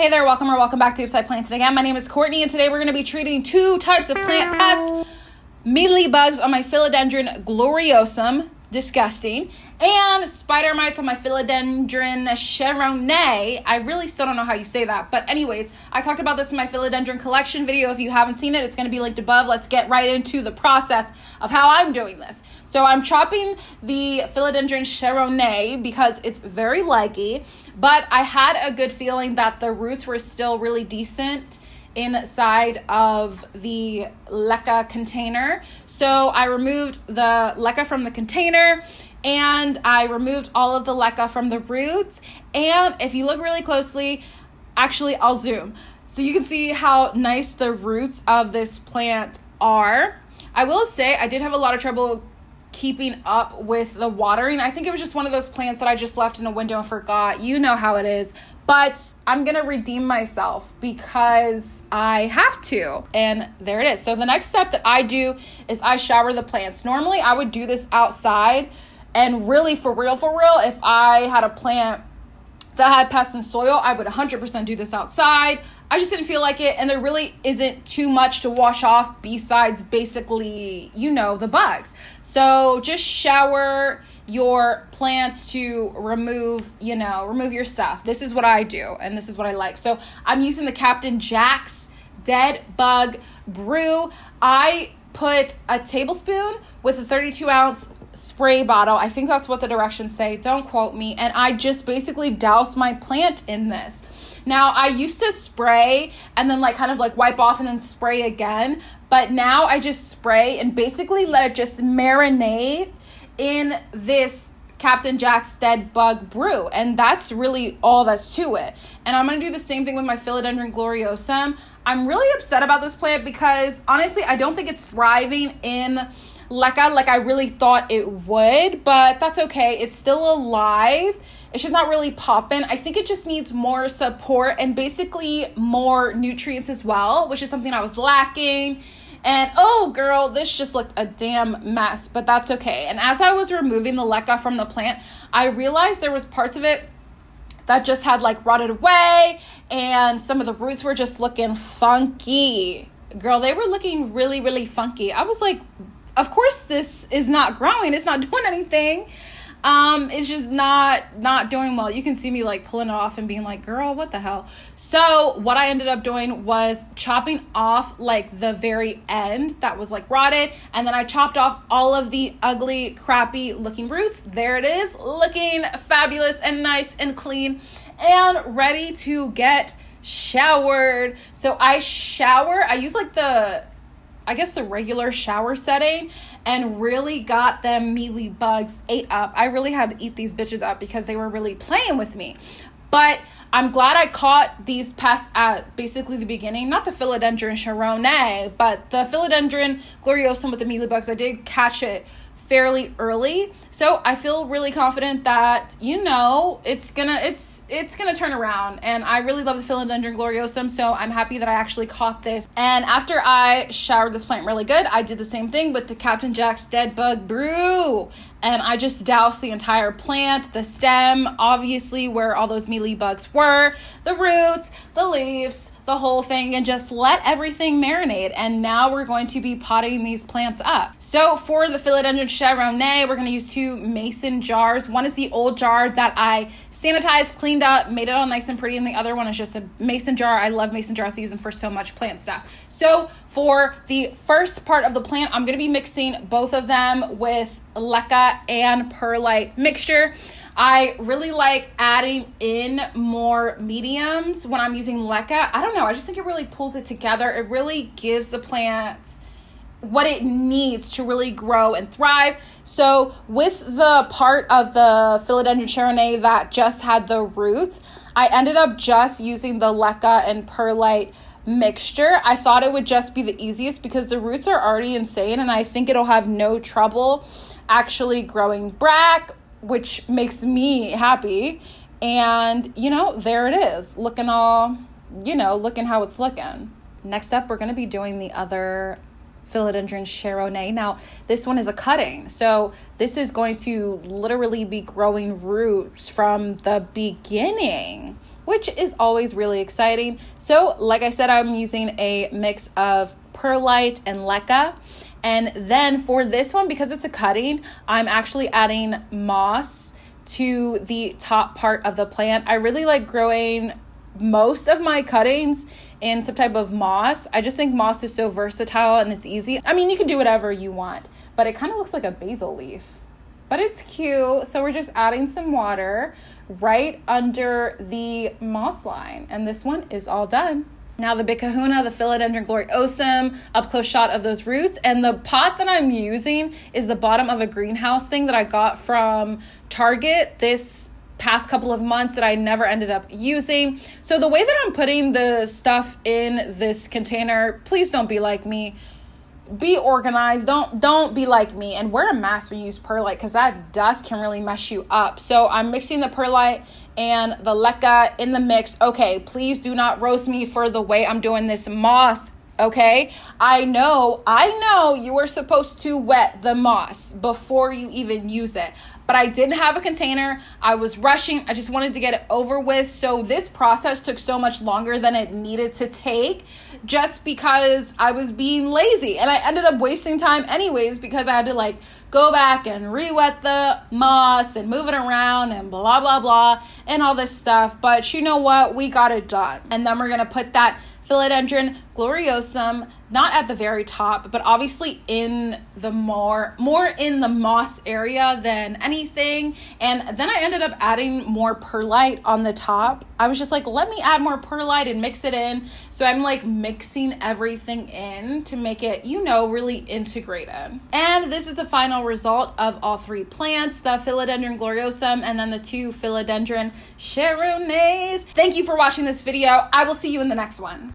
Hey there, welcome or welcome back to Houseplant. Again, my name is Courtney, and today we're going to be treating two types of plant pests: mealybugs on my philodendron gloriosum, disgusting, and spider mites on my philodendron cheronet. I really still don't know how you say that, but anyways, I talked about this in my philodendron collection video. If you haven't seen it, it's going to be linked above. Let's get right into the process of how I'm doing this. So I'm chopping the philodendron cheronet because it's very leggy, but I had a good feeling that the roots were still really decent inside of the leca container. So I removed the leca from the container, and I removed all of the leca from the roots. And if you look really closely, actually I'll zoom so you can see how nice the roots of this plant are. I will say I did have a lot of trouble keeping up with the watering. I think it was just one of those plants that I just left in a window and forgot. You know how it is. But I'm going to redeem myself because I have to. And there it is. So the next step that I do is I shower the plants. Normally I would do this outside, and really for real, if I had a plant that had pests and soil, I would 100% do this outside. I just didn't feel like it, and there really isn't too much to wash off besides basically, the bugs. So just shower your plants to remove your stuff. This is what I do, and this is what I like. So I'm using the Captain Jack's Dead Bug Brew. I put a tablespoon with a 32-ounce spray bottle. I think that's what the directions say. Don't quote me. And I just basically douse my plant in this. Now, I used to spray and then kind of wipe off and then spray again. But now I just spray and basically let it just marinate in this Captain Jack's Dead Bug Brew. And that's really all that's to it. And I'm going to do the same thing with my philodendron gloriosum. I'm really upset about this plant because honestly, I don't think it's thriving in leca like I really thought it would, but that's okay. It's still alive. It's just not really popping. I think it just needs more support and basically more nutrients as well, which is something I was lacking. And oh girl, this just looked a damn mess, but that's okay. And as I was removing the leca from the plant, I realized there was parts of it that just had rotted away, and some of the roots were just looking funky. Girl, they were looking really, really funky. I was like, of course this is not growing. It's not doing anything. It's just not doing well. You can see me pulling it off and being like, girl, what the hell? So what I ended up doing was chopping off the very end that was rotted. And then I chopped off all of the ugly, crappy looking roots. There it is, looking fabulous and nice and clean and ready to get showered. So I use the regular shower setting, and really got them mealybugs ate up. I really had to eat these bitches up because they were really playing with me. But I'm glad I caught these pests at basically the beginning. Not the philodendron cheronet, but the philodendron gloriosum with the mealybugs. I did catch it fairly early. So I feel really confident that, it's gonna turn around. And I really love the philodendron gloriosum, so I'm happy that I actually caught this. And after I showered this plant really good, I did the same thing with the Captain Jack's Dead Bug Brew. And I just doused the entire plant, the stem, obviously where all those mealybugs were, the roots, the leaves, the whole thing, and just let everything marinate. And now we're going to be potting these plants up. So for the philodendron cheronet, we're going to use 2 mason jars. One is the old jar that I sanitized, cleaned up, made it all nice and pretty, and the other one is just a mason jar. I love mason jars. I use them for so much plant stuff. So for the first part of the plant, I'm going to be mixing both of them with leca and perlite mixture. I really like adding in more mediums when I'm using leca. I don't know. I just think it really pulls it together. It really gives the plants what it needs to really grow and thrive. So with the part of the philodendron cheronet that just had the roots, I ended up just using the leca and perlite mixture. I thought it would just be the easiest because the roots are already insane, and I think it'll have no trouble actually growing back, which makes me happy. And there it is, looking all, looking how it's looking. Next up, we're going to be doing the other philodendron cheronet. Now, this one is a cutting, so this is going to literally be growing roots from the beginning. which is always really exciting. So like I said, I'm using a mix of perlite and leca. And then for this one, because it's a cutting, I'm actually adding moss to the top part of the plant. I really like growing most of my cuttings in some type of moss. I just think moss is so versatile and it's easy. I mean, you can do whatever you want, but it kind of looks like a basil leaf, but it's cute. So we're just adding some water right under the moss line, and this one is all done. Now the big kahuna, the Philodendron gloriosum, up close shot of those roots. And the pot that I'm using is the bottom of a greenhouse thing that I got from Target this past couple of months that I never ended up using. So the way that I'm putting the stuff in this container, please don't be like me. Be organized. Don't be like me, and wear a mask when you use perlite, because that dust can really mess you up. So I'm mixing the perlite and the leca in the mix. Okay, please do not roast me for the way I'm doing this moss. Okay, I know you were supposed to wet the moss before you even use it, but I didn't have a container. I was rushing. I just wanted to get it over with. So this process took so much longer than it needed to take, just because I was being lazy, and I ended up wasting time anyways, because I had to like go back and re-wet the moss and move it around and blah, blah, blah, and all this stuff. But you know what? We got it done. And then we're going to put that Philodendron gloriosum, not at the very top, but obviously in the more in the moss area than anything. And then I ended up adding more perlite on the top. I was just like, let me add more perlite and mix it in. So I'm like mixing everything in to make it, you know, really integrated. And this is the final result of all three plants, the Philodendron gloriosum and then the two Philodendron Charonays. Thank you for watching this video. I will see you in the next one.